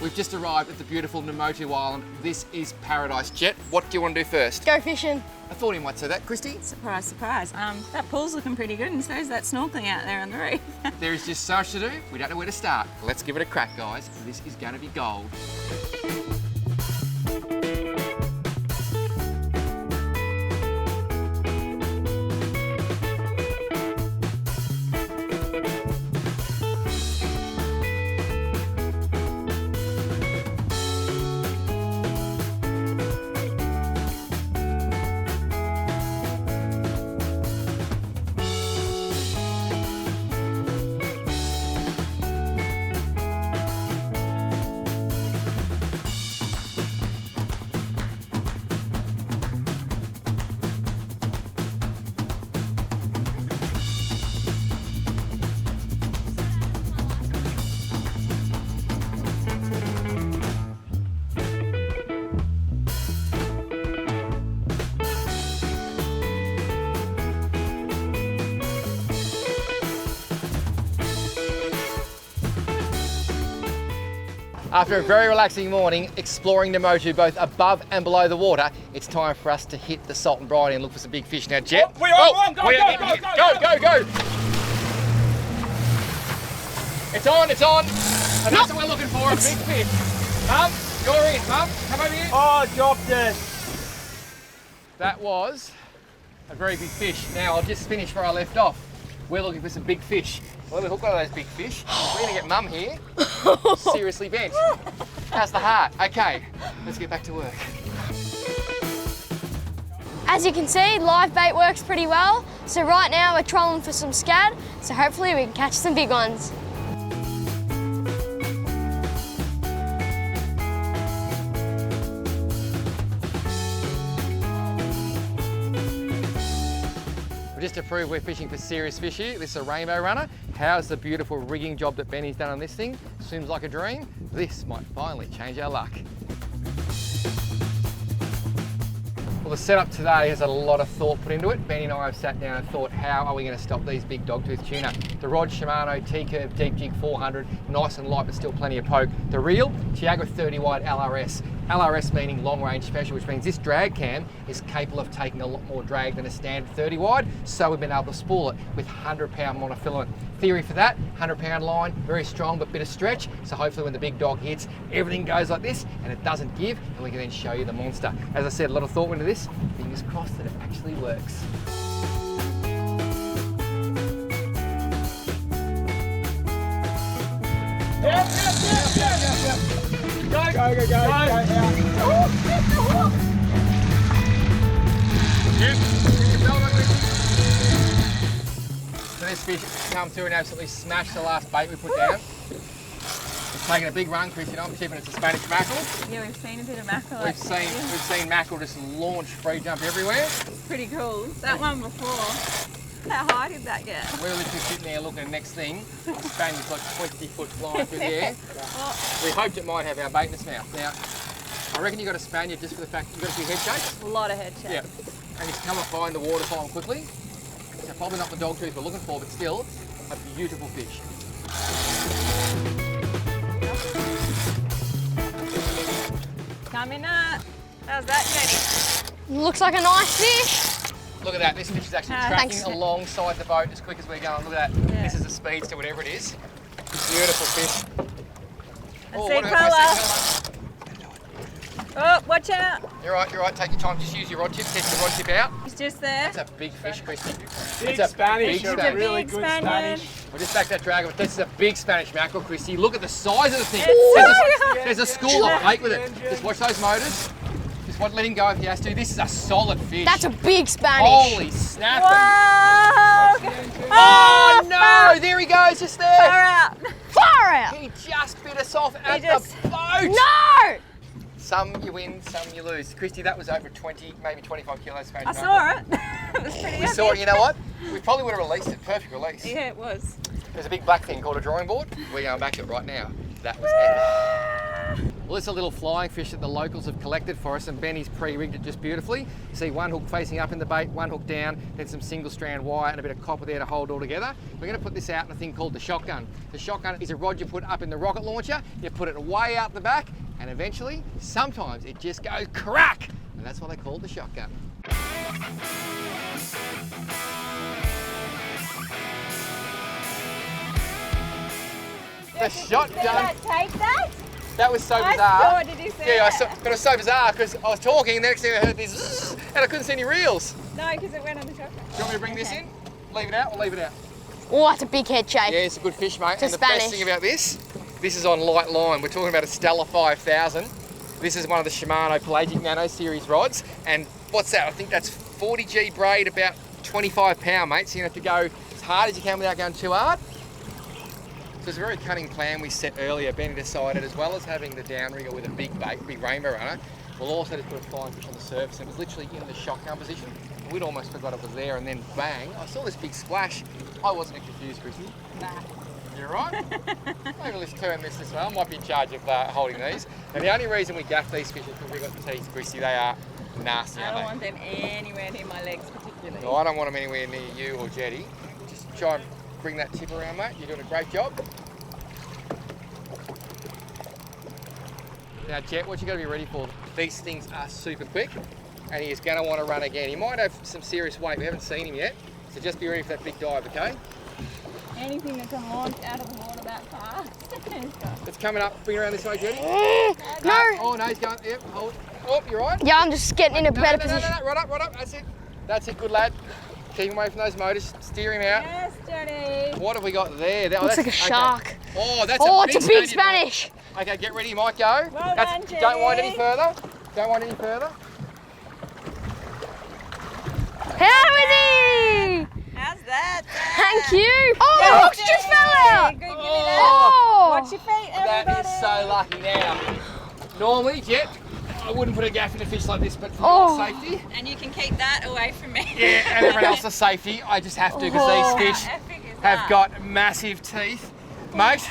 We've just arrived at the beautiful Namotu Island. This is paradise. Jet, what do you want to do first? Go fishing. I thought he might say that. Christy? Surprise, surprise. That pool's looking pretty good, and so is that snorkeling out there on the reef. There is just so much to do, we don't know where to start. Let's give it a crack, guys. This is going to be gold. After a very relaxing morning exploring Namotu both above and below the water, it's time for us to hit the salt and brine and look for some big fish. Now, Jet, Go! It's on, it's on. And that's what we're looking for, a big fish. Mum, you're in, Mum. Come over here. Oh, dropped it. That was a very big fish. Now, I'll just finish where I left off. We're looking for some big fish. Well, we hook one of those big fish. We're gonna get Mum here seriously bent. How's the heart? Okay, let's get back to work. As you can see, live bait works pretty well. So right now we're trolling for some scad, so hopefully we can catch some big ones. Just to prove we're fishing for serious fish here, this is a rainbow runner. How's the beautiful rigging job that Benny's done on this thing? Swims like a dream. This might finally change our luck. Well, the setup today has a lot of thought put into it. Benny and I have sat down and thought, how are we going to stop these big dogtooth tuna? The rod, Shimano T-Curve Deep Jig 400, nice and light but still plenty of poke. The reel, Tiago 30 wide LRS. LRS meaning long range special, which means this drag cam is capable of taking a lot more drag than a standard 30 wide, so we've been able to spool it with 100-pound monofilament. Theory for that, 100-pound line, very strong but bit of stretch, so hopefully when the big dog hits, everything goes like this and it doesn't give, and we can then show you the monster. As I said, a lot of thought went into this. Fingers crossed that it actually works. Go. So this fish come through and absolutely smashed the last bait we put down. It's making a big run, Chris. You know, I'm tipping it's a Spanish mackerel. Yeah, we've seen a bit of mackerel. We've seen mackerel just launch free jump everywhere. It's pretty cool. That one before. How high did that get? We're literally sitting there looking at the next thing. The Spaniard's like 20 foot flying through the air. We hoped it might have our bait in its mouth. Now, I reckon you got a Spaniard just for the fact you've got a few head shakes. A lot of head shakes. Yeah. And he's come and find the water column quickly. So probably not the dogtooth we're looking for, but still a beautiful fish. Coming up. How's that, Jenny? Looks like a nice fish. Look at that, this fish is actually tracking alongside the boat as quick as we're going. Look at that. Yeah. This is the speedster, whatever it is. Beautiful fish. Let's see colour. Oh, watch out. You're right, take your time, just use your rod tip, test your rod tip out. He's just there. That's a big fish, Christy. Big It's a Spanish, big a really big good Spaniard. Spanish. We'll just back that drag up. This is a big Spanish mackerel, Christy. Look at the size of the thing. It's There's a school of bait with it. Just watch those motors. Just let him go if he has to. This is a solid fish. That's a big Spanish. Holy snap. Whoa! Oh no, there he goes, just there. Far out. Far out. He just bit us off at just- the boat. No! Some you win, some you lose. Christy, that was over 20, maybe 25 kilos Spanish I mackerel. saw it. It was pretty We saw it, you know what? We probably would have released it. Perfect release. Yeah, it was. There's a big black thing called a drawing board. We're going back to it right now. That was epic. Well, it's a little flying fish that the locals have collected for us, and Benny's pre-rigged it just beautifully. You see one hook facing up in the bait, one hook down, then some single strand wire and a bit of copper there to hold all together. We're going to put this out in a thing called the shotgun. The shotgun is a rod you put up in the rocket launcher, you put it way out the back, and eventually, sometimes it just goes crack, and that's why they call it the shotgun. The shotgun. Take that? That was so bizarre. I saw, did you see Yeah, I it? saw, but it was so bizarre because I was talking and the next thing I heard this zzz, and I couldn't see any reels. No, because it went on the shotgun. Do you want me to bring this in? Leave it out or leave it out? Oh, that's a big head shape. Yeah, it's a good fish, mate. It's And the Spanish. best thing about this is on light line. We're talking about a Stella 5000. This is one of the Shimano Pelagic Nano Series rods. And what's that? I think that's 40G braid, about 25 pound, mate. So you have to go as hard as you can without going too hard. So it's a very cunning plan we set earlier. Benny decided, as well as having the downrigger with a big bait, big rainbow runner, we'll also just put a flying fish on the surface. And it was literally in the shotgun position. We'd almost forgot it was there, and then bang, I saw this big splash. I wasn't confused, Chrissy. Nah. You're right. Maybe let's turn this way. I might be in charge of holding these. And the only reason we gaff these fish is because we've got the teeth, Chrissy. They are nasty, I don't aren't want them anywhere near my legs particularly. they? No, I don't want them anywhere near you or Jetty. Just try and bring that tip around, mate. You're doing a great job. Now, Jet, what you got to be ready for? These things are super quick, and he is going to want to run again. He might have some serious weight. We haven't seen him yet, so just be ready for that big dive, okay? Anything that can launch out of the water that fast. It's coming up. Bring it around this way, Jetty. No. Oh, no, he's going. Yep, hold. Oh, you're right. Yeah, I'm just getting in a better No, position. right up. That's it. That's it, good lad. Keep him away from those motors. Steer him out. Yes, Johnny. What have we got there? Looks like a shark. Oh, that's Oh, a it's a big Spanish. Okay, get ready. You might go. Well done, Jenny. Don't wind any further. Don't wind any further. How is he? How's that? Thank you. Oh, the hooks just fell out. Good, give me that. Oh. Watch your feet, everybody. That is so lucky now. Normally, Jet, I wouldn't put a gaff in a fish like this, but for Oh. your safety, And you can keep that away from me. yeah, and everyone else's safety, I just have to because Oh. these fish How epic is have that? got massive teeth. Mate,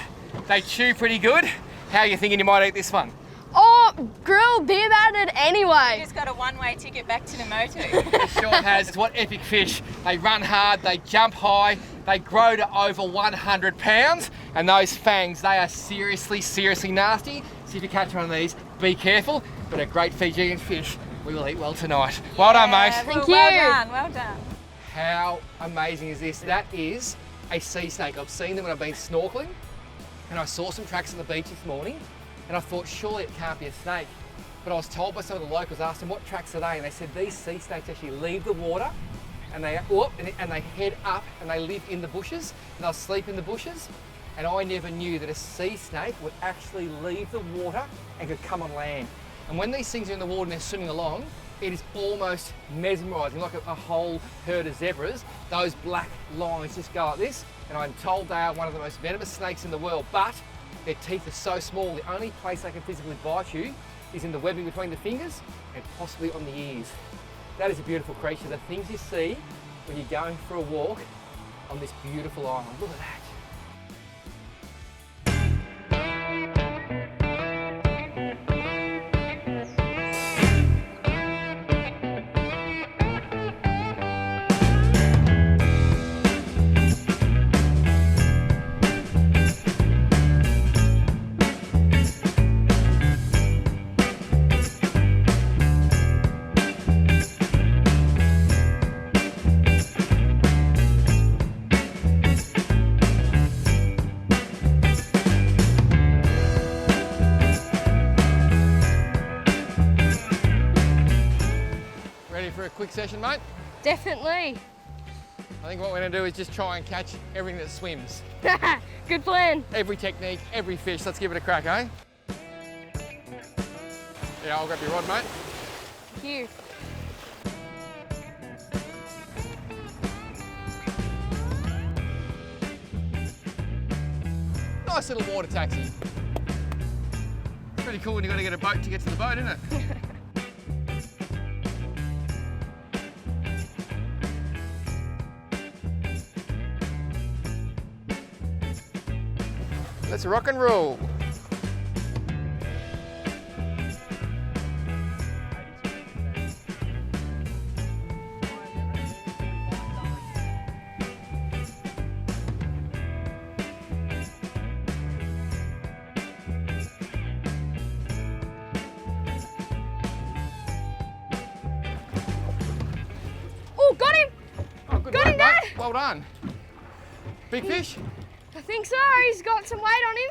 they chew pretty good. How are you thinking you might eat this one? Oh, grill, be about it anyway. Just got a one-way ticket back to Namotu. It sure has. It's what epic fish. They run hard, they jump high, they grow to over 100 pounds, and those fangs, they are seriously, seriously nasty. So if you catch one of these, be careful, but a great Fijian fish. We will eat well tonight. Well done, mate. Thank Well you. done, well done. How amazing is this? That is a sea snake. I've seen them when I've been snorkeling, and I saw some tracks on the beach this morning, and I thought, surely it can't be a snake. But I was told by some of the locals, asked them what tracks are they, and they said these sea snakes actually leave the water, and they head up, and they live in the bushes, and they'll sleep in the bushes. And I never knew that a sea snake would actually leave the water and could come on land. And when these things are in the water and they're swimming along, it is almost mesmerising, like a whole herd of zebras. Those black lines just go like this, and I'm told they are one of the most venomous snakes in the world, but their teeth are so small, the only place they can physically bite you is in the webbing between the fingers and possibly on the ears. That is a beautiful creature. The things you see when you're going for a walk on this beautiful island. Look at that. Ready for a quick session, mate? Definitely. I think what we're going to do is just try and catch everything that swims. Good plan. Every technique, every fish. Let's give it a crack, eh? Yeah, I'll grab your rod, mate. Thank you. Nice little water taxi. Pretty cool when you've got to get a boat to get to the boat, isn't it? Let's rock and roll. well done. Big fish? I think so. He's got some weight on him.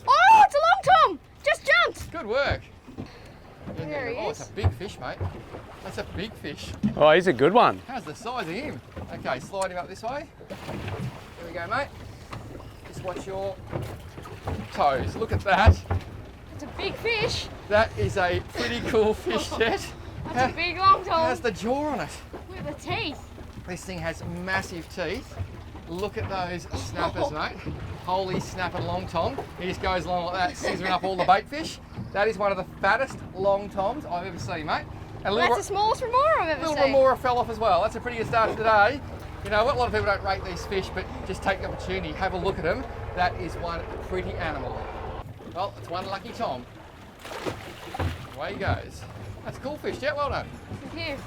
Oh, it's a long tom. Just jumped. Good work. There he Oh, is. it's a big fish, mate. That's a big fish. Oh, he's a good one. How's the size of him? Okay, slide him up this way. Here we go, mate. Just watch your toes. Look at that. It's a big fish. That is a pretty cool fish, Jet. That's a big long tom. How's the jaw on it? With the teeth. This thing has massive teeth. Look at those snappers, mate. Holy snapping long tom. He just goes along like that, scissoring up all the bait fish. That is one of the fattest long toms I've ever seen, mate. And That's the smallest remora I've ever little seen. remora fell off as well. That's a pretty good start to today. You know what? A lot of people don't rate these fish, but just take the opportunity, have a look at them. That is one pretty animal. Well, it's one lucky tom. Away he goes. That's a cool fish, Jet. Well done. Thank you.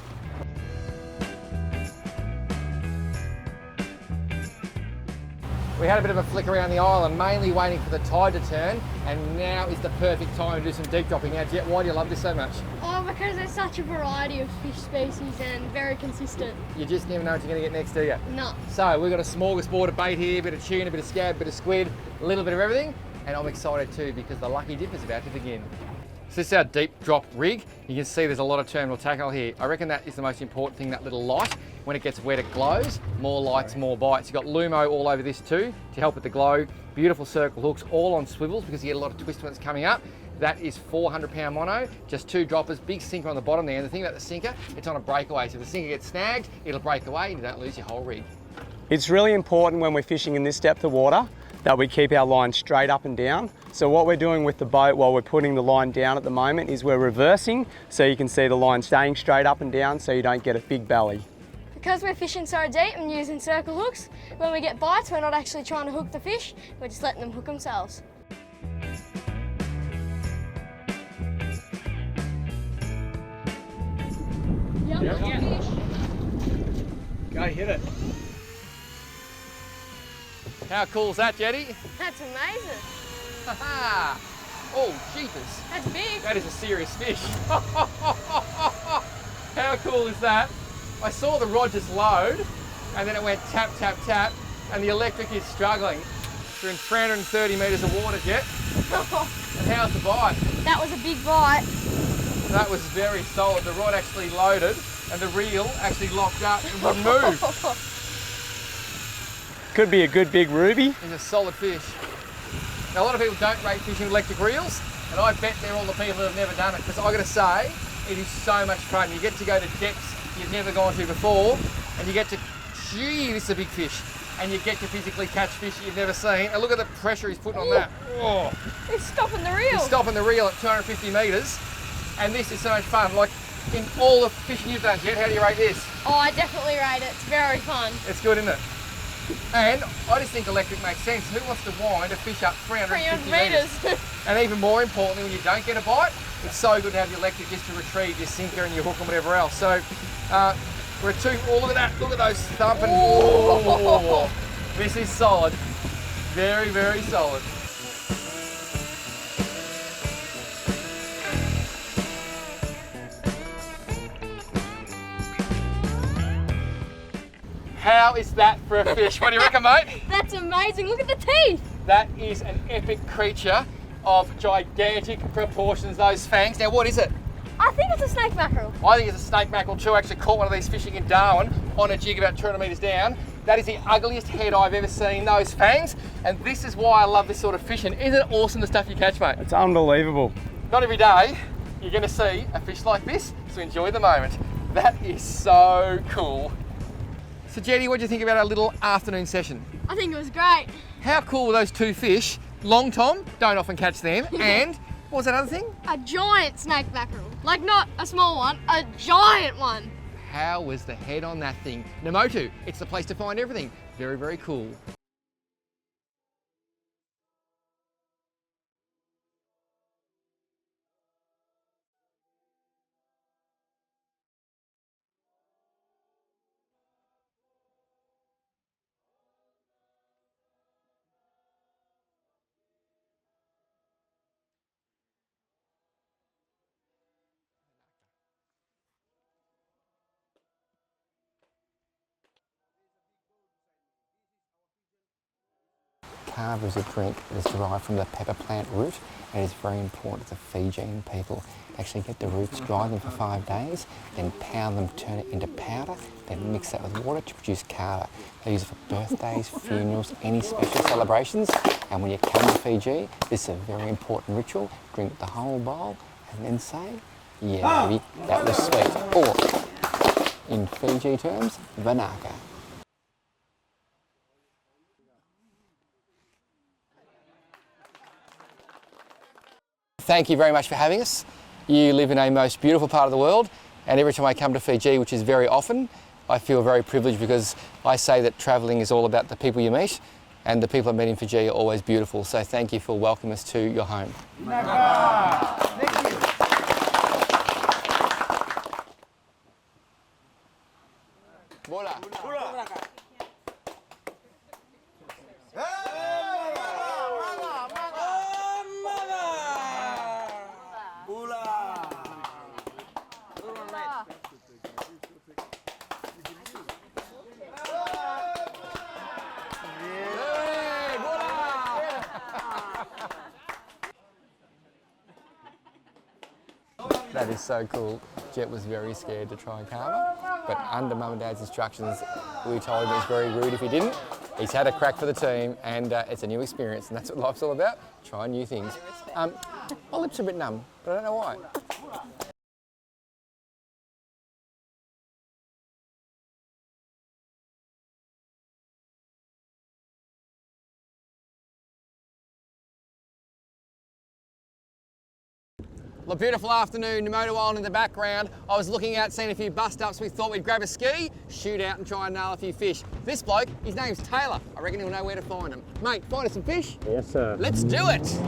We had a bit of a flick around the island, mainly waiting for the tide to turn, and now is the perfect time to do some deep dropping. Now, Jet, why do you love this so much? Oh, because there's such a variety of fish species and very consistent. You just never know what you're going to get next, do you? No. So we've got a smorgasbord of bait here, a bit of tuna, a bit of scab, a bit of squid, a little bit of everything, and I'm excited too because the lucky dip is about to begin. So this is our deep drop rig. You can see there's a lot of terminal tackle here. I reckon that is the most important thing, that little light. When it gets wet, it glows. More lights, more bites. You've got Lumo all over this too to help with the glow. Beautiful circle hooks, all on swivels because you get a lot of twist when it's coming up. That is 400-pound mono, just 2 droppers, big sinker on the bottom there. And the thing about the sinker, it's on a breakaway. So if the sinker gets snagged, it'll break away and you don't lose your whole rig. It's really important when we're fishing in this depth of water that we keep our line straight up and down. So what we're doing with the boat while we're putting the line down at the moment is we're reversing, so you can see the line staying straight up and down so you don't get a big belly. Because we're fishing so deep and using circle hooks, when we get bites, we're not actually trying to hook the fish, we're just letting them hook themselves. Yep. Fish. Go hit it. How cool is that, Jetty? That's amazing. Ha-ha! Oh, jeepers. That's big. That is a serious fish. How cool is that? I saw the rod just load, and then it went tap, tap, tap, and the electric is struggling. We're in 330 metres of water, Jet. And how's the bite? That was a big bite. That was very solid. The rod actually loaded, and the reel actually locked up and wouldn't move. Could be a good big ruby. He's a solid fish. Now, a lot of people don't rate fishing with electric reels, and I bet they're all the people that have never done it, because I've got to say, it is so much fun. You get to go to depths you've never gone to before, and you get to, gee, this is a big fish, and you get to physically catch fish you've never seen. And look at the pressure he's putting on that. Oh. He's stopping the reel. He's stopping the reel at 250 metres, and this is so much fun. Like, in all the fishing you've done, Jet, how do you rate this? Oh, I definitely rate it. It's very fun. It's good, isn't it? And I just think electric makes sense. Who wants to wind a fish up 350 metres? And even more importantly, when you don't get a bite, it's so good to have the electric just to retrieve your sinker and your hook and whatever else. So we're at 2, oh, look at that, look at those thumping. Oh, this is solid, very, very solid. How is that for a fish? What do you reckon, mate? That's amazing. Look at the teeth. That is an epic creature of gigantic proportions, those fangs. Now, what is it? I think it's a snake mackerel. I think it's a snake mackerel too. I actually caught one of these fishing in Darwin on a jig about 200 metres down. That is the ugliest head I've ever seen, those fangs. And this is why I love this sort of fishing. Isn't it awesome, the stuff you catch, mate? It's unbelievable. Not every day you're going to see a fish like this, so enjoy the moment. That is so cool. So Jetty, what do you think about our little afternoon session? I think it was great. How cool were those 2 fish? Long tom, don't often catch them, and what was that other thing? A giant snake mackerel. Like, not a small one, a giant one. How was the head on that thing? Namotu, it's the place to find everything. Very, very cool. Kava is a drink that is derived from the pepper plant root and is very important to the Fijian people. They actually get the roots, dry them for 5 days, then pound them, turn it into powder, then mix that with water to produce kava. They use it for birthdays, funerals, any special celebrations. And when you come to Fiji, this is a very important ritual. Drink the whole bowl and then say, yeah, baby, that was sweet. Or, in Fiji terms, vanaka. Thank you very much for having us. You live in a most beautiful part of the world, and every time I come to Fiji, which is very often, I feel very privileged because I say that travelling is all about the people you meet, and the people I meet in Fiji are always beautiful. So thank you for welcoming us to your home. Thank you. Bora. That is so cool. Jet was very scared to try kava, but under Mum and Dad's instructions, we told him it was very rude if he didn't. He's had a crack for the team, and it's a new experience, and that's what life's all about, trying new things. My lips are a bit numb, but I don't know why. A beautiful afternoon, Namotu Island in the background. I was looking out, seeing a few bus stops. We thought we'd grab a ski, shoot out and try and nail a few fish. This bloke, his name's Taylor. I reckon he'll know where to find them. Mate, find us some fish? Yes, sir. Let's do it.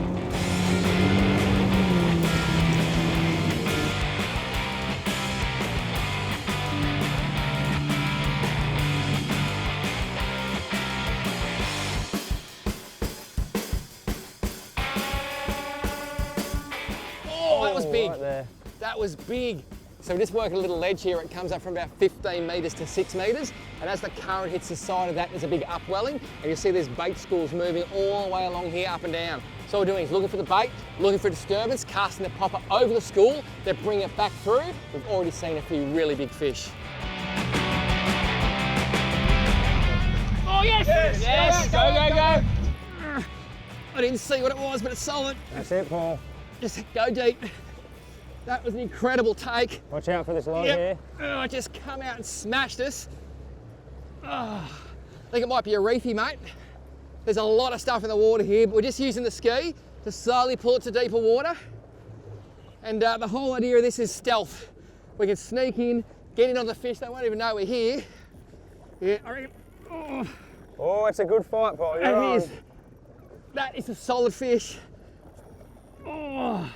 Big. Right there. That was big. So we just work a little ledge here. It comes up from about 15 metres to 6 metres, and as the current hits the side of that, there's a big upwelling, and you see there's bait schools moving all the way along here, up and down. So what we're doing is looking for the bait, looking for disturbance, casting the popper over the school, then bring it back through. We've already seen a few really big fish. Oh yes! Yes! Yes. Go, go, go! I didn't see what it was, but it's solid. That's it, Paul. Just go deep. That was an incredible take. Watch out for this log here. Oh, it just come out and smashed us. Oh, I think it might be a reefy, mate. There's a lot of stuff in the water here, but we're just using the ski to slowly pull it to deeper water. And the whole idea of this is stealth. We can sneak in, get in on the fish, they won't even know we're here. Yeah, I reckon. Oh, it's a good fight, Paul. You're on. That is a solid fish. Oh,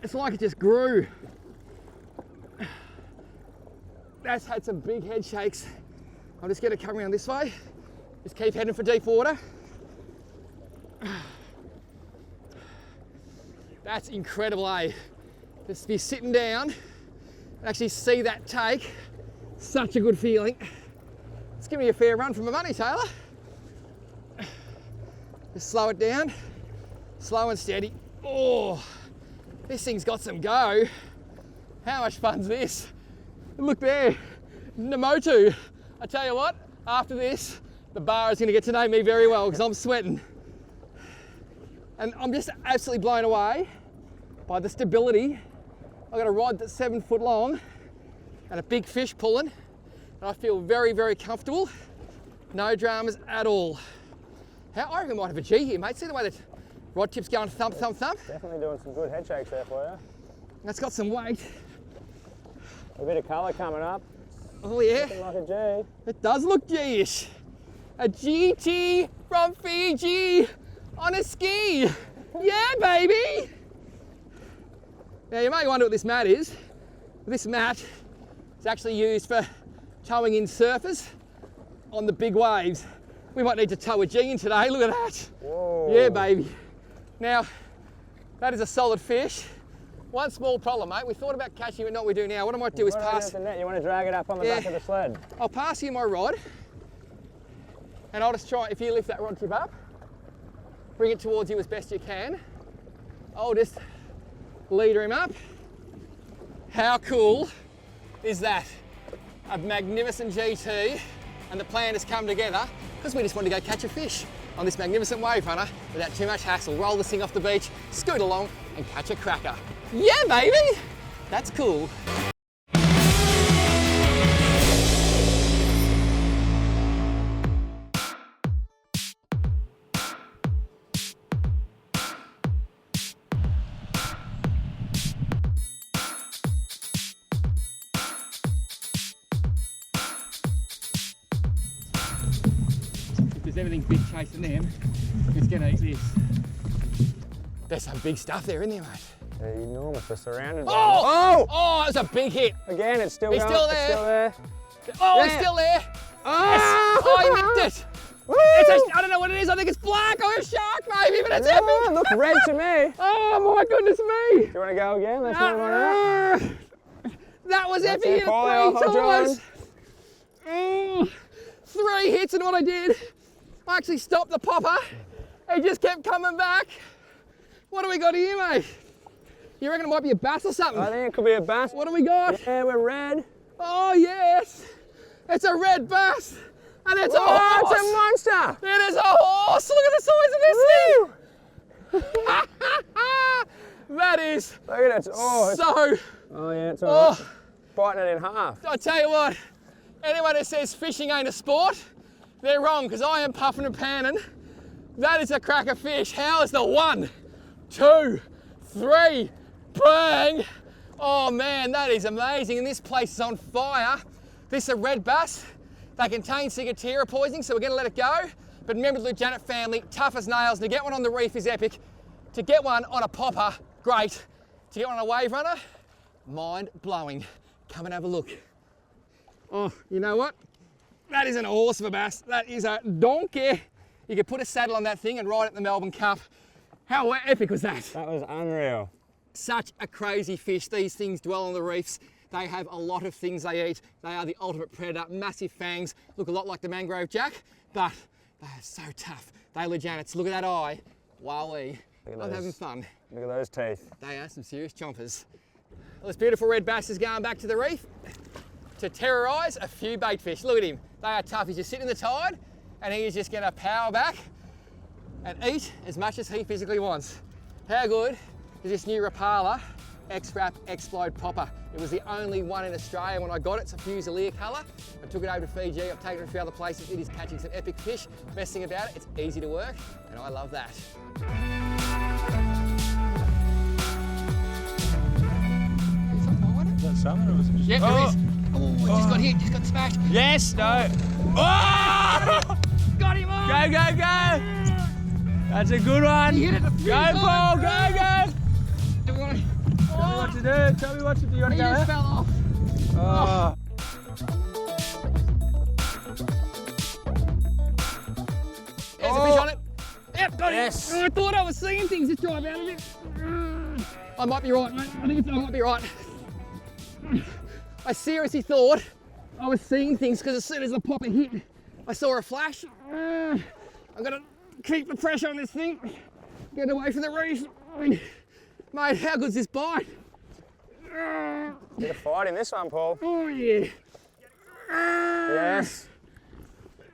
it's like it just grew. That's had some big head shakes. I'm just going to come around this way. Just keep heading for deep water. That's incredible, eh? Just to be sitting down and actually see that take. Such a good feeling. It's giving me a fair run for my money, Taylor. Just slow it down, slow and steady. Oh, this thing's got some go. How much fun's this? Look there, Namotu. I tell you what, after this, the bar is gonna get to know me very well because I'm sweating. And I'm just absolutely blown away by the stability. I've got a rod that's 7 foot long and a big fish pulling, and I feel very, very comfortable. No dramas at all. I reckon we might have a G here, mate. See the way the rod tip's going thump, thump, thump? Definitely doing some good head shakes there for you. That's got some weight. A bit of colour coming up. Oh yeah. Looking like a G. It does look G-ish. A GT from Fiji on a ski. Yeah, baby. Now you may wonder what this mat is. This mat is actually used for towing in surfers on the big waves. We might need to tow a G in today, look at that. Whoa. Yeah, baby. Now, that is a solid fish. One small problem, mate. We thought about catching it, but not what we do now. What I might do is pass... The net? You want to drag it up on the back of the sled? I'll pass you my rod, and I'll just try, if you lift that rod tip up, bring it towards you as best you can. I'll just leader him up. How cool is that? A magnificent GT, and the plan has come together because we just wanted to go catch a fish on this magnificent wave runner without too much hassle. Roll this thing off the beach, scoot along and catch a cracker. Yeah, baby! That's cool. If everything's big chasing them, it's gonna eat this. There's some big stuff there, isn't there, mate? They're enormous. They're surrounded by Oh! Oh, that was a big hit. Again, it's still He's going. still there. It's still there. Oh, Yeah. he's still there. Oh! Yes. Oh, he nicked it. Woo! I don't know what it is. I think it's black or a shark, maybe, but it's Oh, epic. looks red to me. Oh, my goodness me. Do you want to go again? Let's move on out. That was That's epic. it, Paulie. Three I'll times. Oh, 3 hits, and what I did, I actually stopped the popper. He just kept coming back. What do we got here, mate? You reckon it might be a bass or something? I think it could be a bass. What do we got? Yeah, we're red. Oh, yes. It's a red bass. And it's a Oh, horse. it's a monster. It is a horse. Look at the size of this thing. That is Look at it. Oh, it's, so. oh yeah, it's all right. Oh, Biting it in half. I tell you what, anyone who says fishing ain't a sport, they're wrong, because I am puffing and panning. That is a cracker fish. How is the 1, 2, 3, bang? Oh man, that is amazing. And this place is on fire. This is a red bass. They contain ciguatera poisoning, so we're gonna let it go. But remember the Janet family, tough as nails. To get one on the reef is epic. To get one on a popper, great. To get one on a wave runner, mind blowing. Come and have a look. Oh, you know what? That isn't a horse of a bass. That is a donkey. You could put a saddle on that thing and ride it in the Melbourne Cup. How epic was that? That was unreal. Such a crazy fish. These things dwell on the reefs. They have a lot of things they eat. They are the ultimate predator. Massive fangs. Look a lot like the mangrove jack, but they are so tough. They are Janets. Look at that eye. Wowee. Look at I'm those. having fun. Look at those teeth. They are some serious chompers. Well, this beautiful red bass is going back to the reef to terrorise a few bait fish. Look at him. They are tough. He's just sitting in the tide and he is just going to power back and eat as much as he physically wants. How good is this new Rapala X-Wrap Explode Popper? It was the only one in Australia when I got it. It's a Fusilier colour. I took it over to Fiji. I've taken it to a few other places. It is catching some epic fish. Best thing about it, it's easy to work and I love that. Is that salmon or was it just... Yep, there is. Oh, it just got hit, just got smashed. Yes, no. Oh! Got him on! Go, go, go! That's a good one. He hit it a few Go, times. Paul, go, go! Do we want to... Tell me what to do. Tell me what to do. You want He to go just there? fell off. Oh. There's a fish on it. Yep, got Yes. it. Oh, I thought I was seeing things. Just drive out of it. I might be right, mate. I might be right. I seriously thought I was seeing things because as soon as the popper hit, I saw a flash. I'm gonna keep the pressure on this thing. Get away from the reef. Mate, how good's this bite? Bit of fight in this one, Paul. Oh yeah. Yes.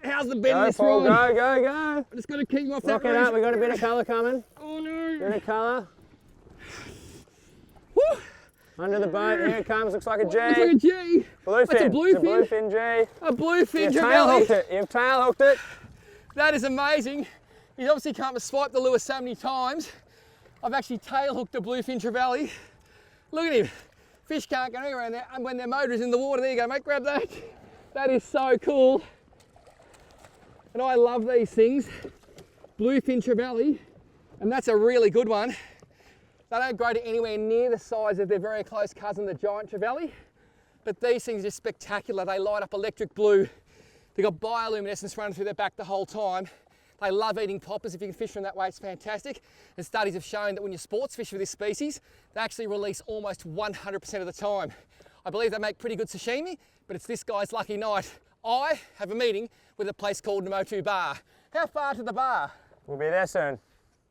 How's the bend Go, this Paul. rod? Go, go, go. I just gotta keep him off Lock that it reef. up. We got a bit of colour coming. Oh no. Bit of colour. Woo. Under the boat. Here it comes. Looks like a G. Looks like a G. Bluefin. That's a bluefin. It's a bluefin G. A bluefin You've tail Trevally. hooked it. You've tail hooked it. That is amazing. He's obviously come to swipe the lure so many times. I've actually tail hooked a bluefin Trevally. Look at him. Fish can't go anywhere in there, and when their motor is in the water, there you go, mate, grab that. That is so cool. And I love these things. Bluefin Trevally, and that's a really good one. They don't grow to anywhere near the size of their very close cousin, the giant Trevally. But these things are spectacular. They light up electric blue. They've got bioluminescence running through their back the whole time. They love eating poppers. If you can fish them that way, it's fantastic. And studies have shown that when you sports fish for this species, they actually release almost 100% of the time. I believe they make pretty good sashimi, but it's this guy's lucky night. I have a meeting with a place called Namotu Bar. How far to the bar? We'll be there soon.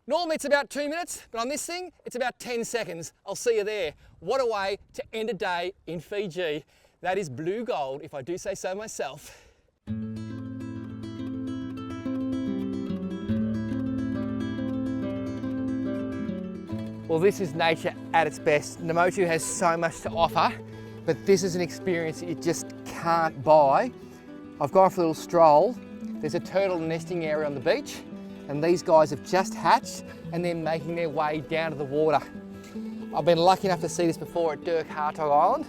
Normally it's about 2 minutes, but on this thing, it's about 10 seconds. I'll see you there. What a way to end a day in Fiji. That is blue gold, if I do say so myself. Well, this is nature at its best. Namotu has so much to offer, but this is an experience that you just can't buy. I've gone for a little stroll. There's a turtle nesting area on the beach, and these guys have just hatched and they're making their way down to the water. I've been lucky enough to see this before at Dirk Hartog Island,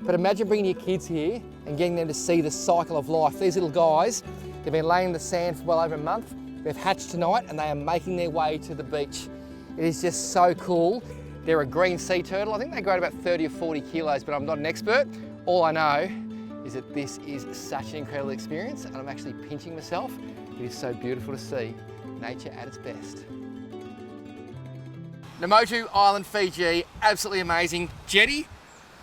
but imagine bringing your kids here and getting them to see the cycle of life. These little guys, they've been laying in the sand for well over a month. They've hatched tonight and they are making their way to the beach. It is just so cool. They're a green sea turtle. I think they grow to about 30 or 40 kilos, but I'm not an expert. All I know is that this is such an incredible experience, and I'm actually pinching myself. It is so beautiful to see nature at its best. Namotu Island, Fiji, absolutely amazing. Jetty,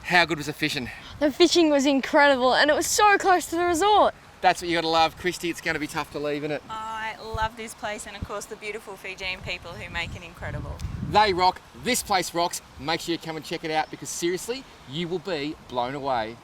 how good was the fishing? The fishing was incredible and it was so close to the resort. That's what you gotta love. Christy, it's gonna be tough to leave, isn't it? I love this place and of course the beautiful Fijian people who make it incredible. They rock, this place rocks. Make sure you come and check it out because seriously, you will be blown away.